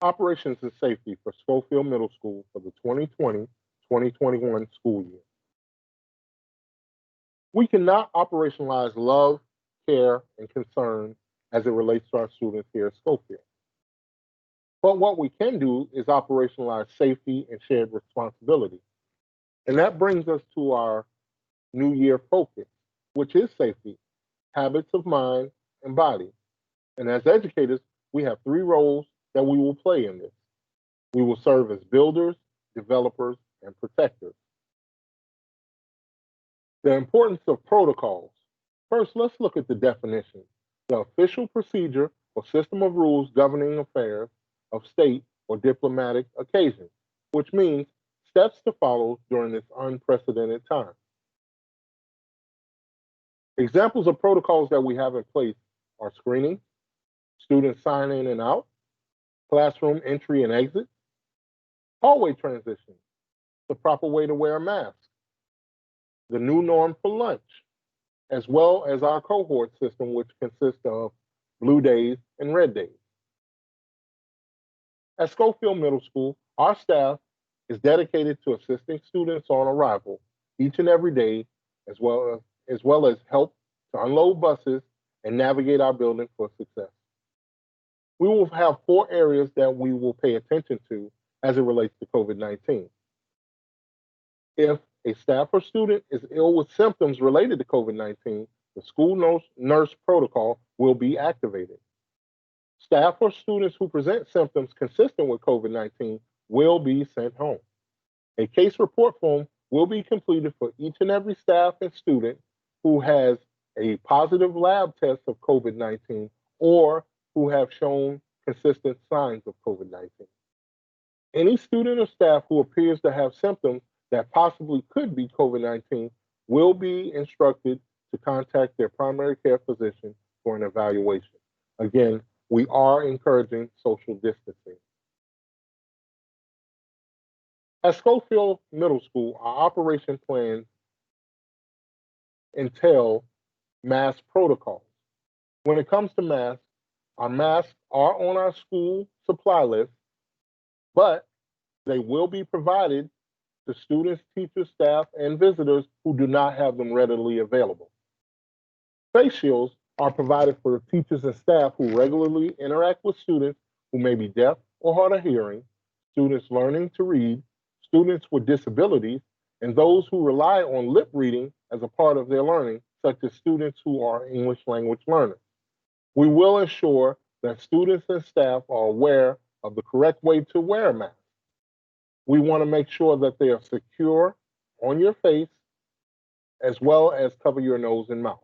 operations and safety for Schofield Middle School for the 2020-2021 school year. We cannot operationalize love, care, and concern as it relates to our students here at Schofield. But what we can do is operationalize safety and shared responsibility. And that brings us to our New Year focus, which is safety, habits of mind and body. And as educators, we have three roles that we will play in this. We will serve as builders, developers, and protectors. The importance of protocols. First, let's look at the definition. The official procedure or system of rules governing affairs of state or diplomatic occasions, which means steps to follow during this unprecedented time. Examples of protocols that we have in place are screening, students sign in and out, classroom entry and exit, hallway transition, the proper way to wear a mask, the new norm for lunch, as well as our cohort system, which consists of blue days and red days. At Schofield Middle School, our staff is dedicated to assisting students on arrival each and every day, as well as help to unload buses and navigate our building for success. We will have four areas that we will pay attention to as it relates to COVID-19. If a staff or student is ill with symptoms related to COVID-19, the school nurse protocol will be activated. Staff or students who present symptoms consistent with COVID-19 will be sent home. A case report form will be completed for each and every staff and student who has a positive lab test of COVID-19 or who have shown consistent signs of COVID-19. Any student or staff who appears to have symptoms that possibly could be COVID-19 will be instructed to contact their primary care physician for an evaluation. Again, we are encouraging social distancing. At Schofield Middle School, our operation plans entail mask protocols. When it comes to masks, our masks are on our school supply list, but they will be provided to students, teachers, staff, and visitors who do not have them readily available. Face shields are provided for teachers and staff who regularly interact with students who may be deaf or hard of hearing, students learning to read, students with disabilities, and those who rely on lip reading as a part of their learning, such as students who are English language learners. We will ensure that students and staff are aware of the correct way to wear a mask. We want to make sure that they are secure on your face, as well as cover your nose and mouth.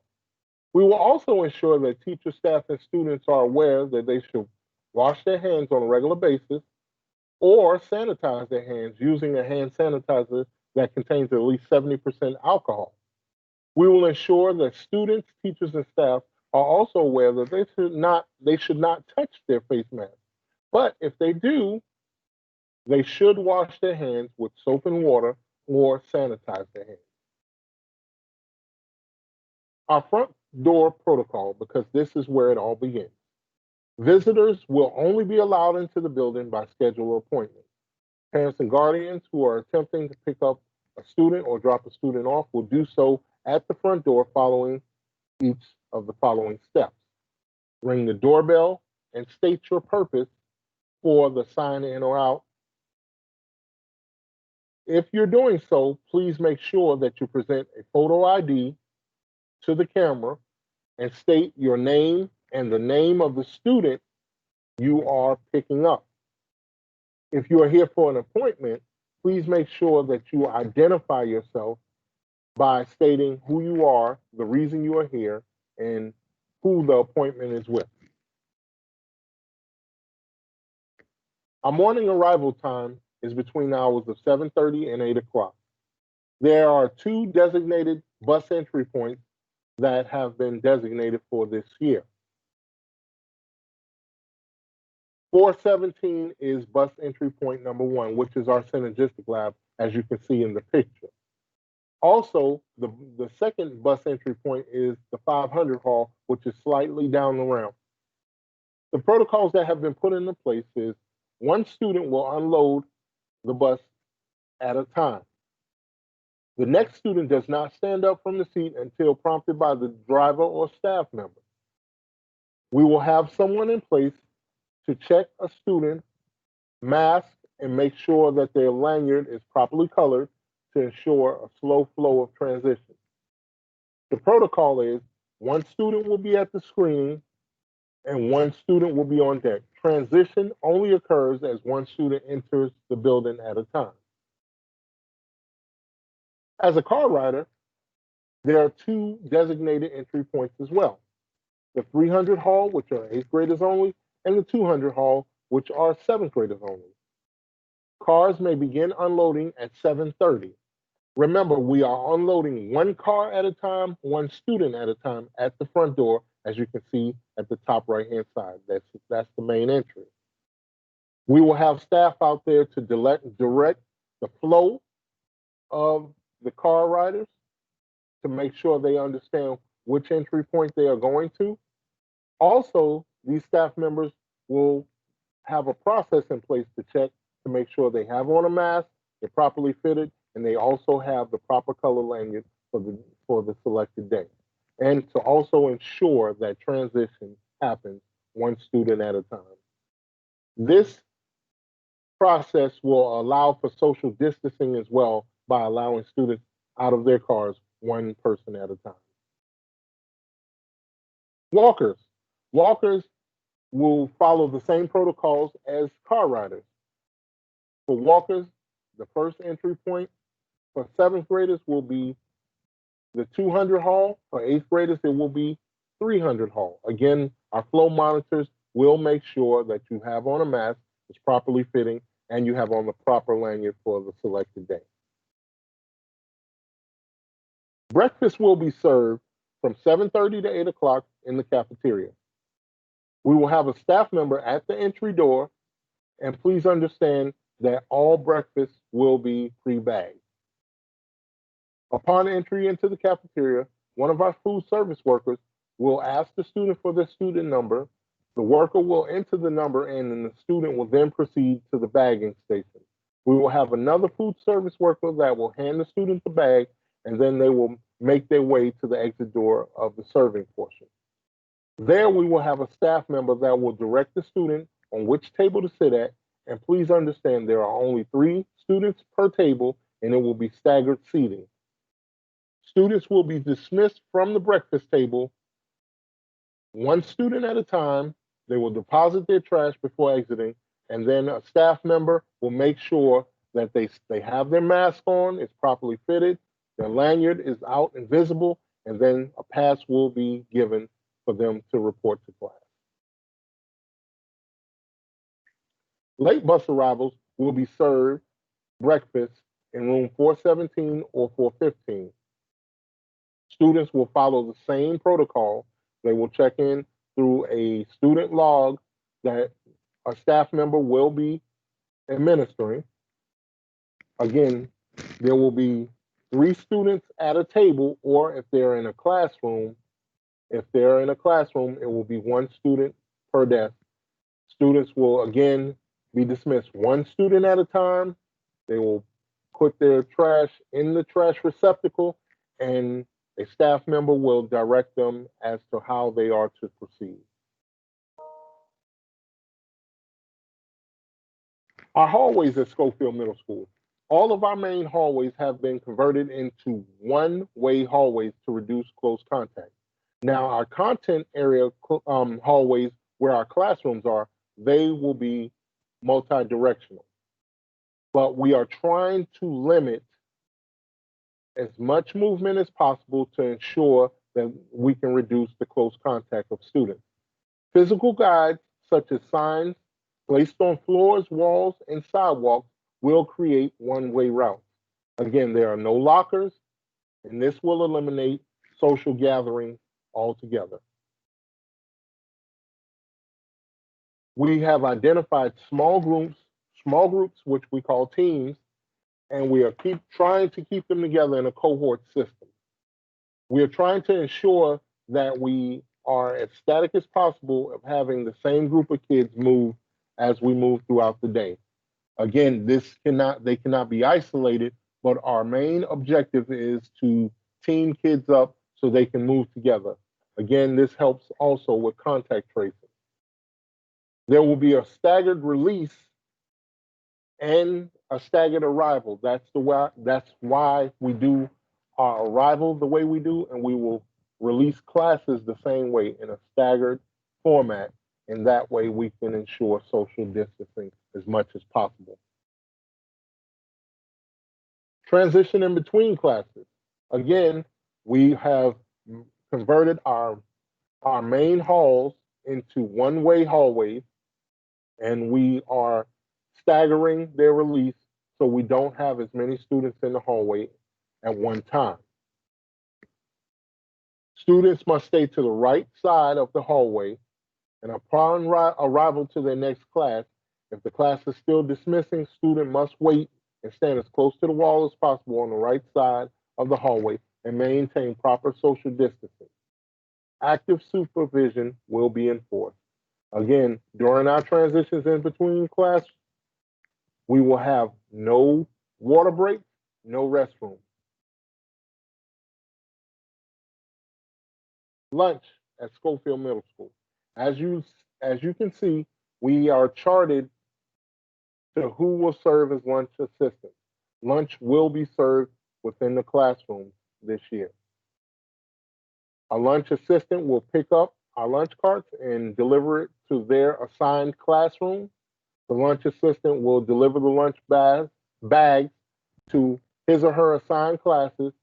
We will also ensure that teachers, staff, and students are aware that they should wash their hands on a regular basis or sanitize their hands using a hand sanitizer that contains at least 70% alcohol. We will ensure that students, teachers, and staff are also aware that they should not touch their face mask. But if they do, they should wash their hands with soap and water or sanitize their hands. Our front door protocol, because this is where it all begins. Visitors will only be allowed into the building by scheduled appointment. Parents and guardians who are attempting to pick up a student or drop a student off will do so at the front door following each of the following steps. Ring the doorbell and state your purpose for the sign in or out. If you're doing so, please make sure that you present a photo ID to the camera and state your name and the name of the student you are picking up. If you are here for an appointment, please make sure that you identify yourself by stating who you are, the reason you are here, and who the appointment is with. Our morning arrival time is between the hours of 7:30 and 8 o'clock. There are two designated bus entry points that have been designated for this year. 417 is bus entry point number 1, which is our synergistic lab, as you can see in the picture. Also, the second bus entry point is the 500 hall, which is slightly down the ramp. The protocols that have been put into place is one student will unload the bus at a time. The next student does not stand up from the seat until prompted by the driver or staff member. We will have someone in place to check a student, mask, and make sure that their lanyard is properly colored to ensure a slow flow of transition. The protocol is one student will be at the screen and one student will be on deck. Transition only occurs as one student enters the building at a time. As a car rider, there are two designated entry points as well. The 300 hall, which are 8th graders only, and the 200 hall, which are 7th graders only. Cars may begin unloading at 7:30. Remember, we are unloading one car at a time, one student at a time at the front door, as you can see at the top right-hand side. That's the main entry. We will have staff out there to direct the flow of the car riders to make sure they understand which entry point they are going to. Also, these staff members will have a process in place to check to make sure they have on a mask, they're properly fitted, and they also have the proper color lanyard for the selected day. And to also ensure that transition happens one student at a time. This process will allow for social distancing as well by allowing students out of their cars one person at a time. Walkers. Walkers will follow the same protocols as car riders. For walkers, the first entry point for 7th graders will be the 200 hall. For 8th graders, it will be 300 hall. Again, our flow monitors will make sure that you have on a mask, it's properly fitting, and you have on the proper lanyard for the selected day. Breakfast will be served from 7:30 to 8 o'clock in the cafeteria. We will have a staff member at the entry door, and please understand that all breakfast will be pre-bagged. Upon entry into the cafeteria, one of our food service workers will ask the student for their student number. The worker will enter the number and then the student will then proceed to the bagging station. We will have another food service worker that will hand the student the bag and then they will make their way to the exit door of the serving portion. There we will have a staff member that will direct the student on which table to sit at, and please understand there are only 3 students per table and it will be staggered seating. Students will be dismissed from the breakfast table one student at a time. They will deposit their trash before exiting, and then a staff member will make sure that they have their mask on, it's properly fitted, their lanyard is out and visible, and then a pass will be given for them to report to class. Late bus arrivals will be served breakfast in room 417 or 415. Students will follow the same protocol. They will check in through a student log that a staff member will be administering. Again, there will be 3 students at a table, or if they're in a classroom, it will be 1 student per desk. Students will again be dismissed 1 student at a time. They will put their trash in the trash receptacle, and a staff member will direct them as to how they are to proceed. Our hallways at Schofield Middle School. All of our main hallways have been converted into one-way hallways to reduce close contact. Now, our content area hallways, where our classrooms are, they will be multi-directional. But we are trying to limit as much movement as possible to ensure that we can reduce the close contact of students. Physical guides, such as signs placed on floors, walls, and sidewalks, will create one-way routes. Again, there are no lockers, and this will eliminate social gatherings altogether. We have identified small groups, which we call teams, and we are trying to keep them together in a cohort system. We are trying to ensure that we are as static as possible of having the same group of kids move as we move throughout the day. Again, they cannot be isolated, but our main objective is to team kids up so they can move together. Again, this helps also with contact tracing. There will be a staggered release and a staggered arrival. That's why we do our arrival the way we do, and we will release classes the same way in a staggered format. And that way we can ensure social distancing as much as possible. Transition in between classes. Again, we have converted our main halls into one-way hallways, and we are staggering their release so we don't have as many students in the hallway at one time. Students must stay to the right side of the hallway, and upon arrival to their next class, if the class is still dismissing, student must wait and stand as close to the wall as possible on the right side of the hallway and maintain proper social distancing. Active supervision will be enforced. Again, during our transitions in between class, we will have no water breaks, no restroom. Lunch at Schofield Middle School. As you can see, we are charted to who will serve as lunch assistants. Lunch will be served within the classroom this year. A lunch assistant will pick up our lunch carts and deliver it to their assigned classroom. The lunch assistant will deliver the lunch bags to his or her assigned classes,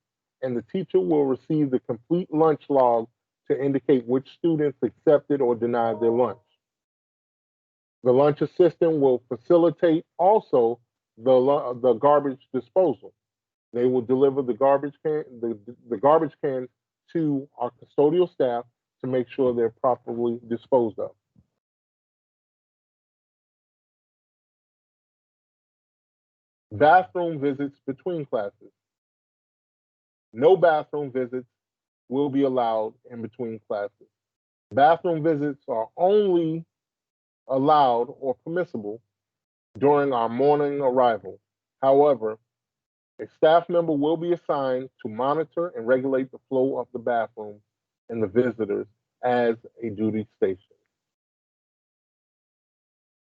and the teacher will receive the complete lunch log to indicate which students accepted or denied their lunch. The lunch assistant will facilitate also the garbage disposal. They will deliver the garbage cans to our custodial staff to make sure they're properly disposed of. Bathroom visits between classes. No bathroom visits will be allowed in between classes. Bathroom visits are only allowed or permissible during our morning arrival. However, a staff member will be assigned to monitor and regulate the flow of the bathroom and the visitors as a duty station.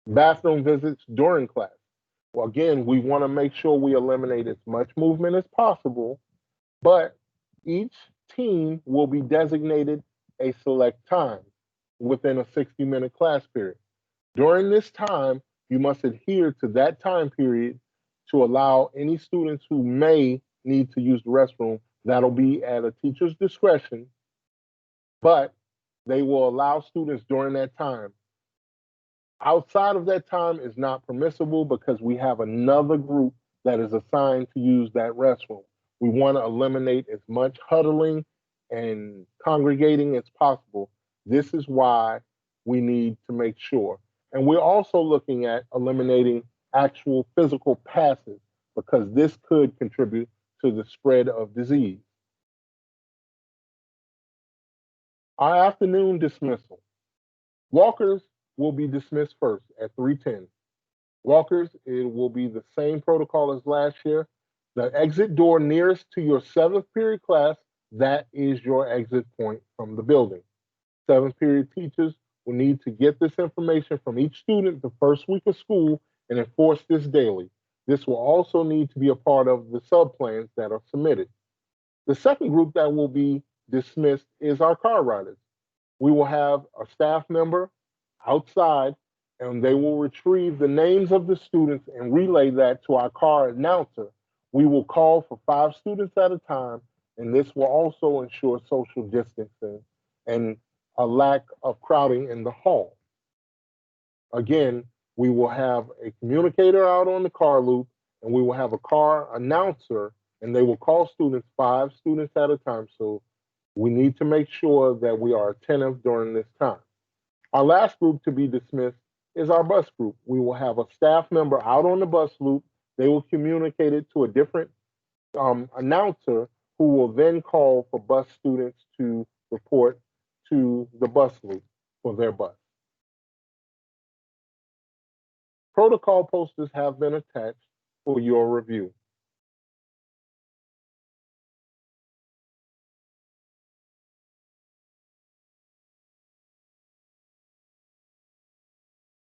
Bathroom visits during class. Well, again, we want to make sure we eliminate as much movement as possible, but each team will be designated a select time within a 60-minute class period. During this time, you must adhere to that time period to allow any students who may need to use the restroom. That'll be at a teacher's discretion, but they will allow students during that time. Outside of that time is not permissible because we have another group that is assigned to use that restroom. We want to eliminate as much huddling and congregating as possible. This is why we need to make sure. And we're also looking at eliminating actual physical passes because this could contribute to the spread of disease. Our afternoon dismissal. Walkers will be dismissed first at 3:10. Walkers, it will be the same protocol as last year. The exit door nearest to your seventh period class, that is your exit point from the building. Seventh period teachers will need to get this information from each student the first week of school and enforce this daily. This will also need to be a part of the sub-plans that are submitted. The second group that will be dismissed is our car riders. We will have a staff member outside and they will retrieve the names of the students and relay that to our car announcer. We will call for 5 students at a time, and this will also ensure social distancing and a lack of crowding in the hall. Again, we will have a communicator out on the car loop, and we will have a car announcer, and they will call students, 5 students at a time. So we need to make sure that we are attentive during this time. Our last group to be dismissed is our bus group. We will have a staff member out on the bus loop. They will communicate it to a different announcer who will then call for bus students to report to the bus loop for their bus. Protocol posters have been attached for your review.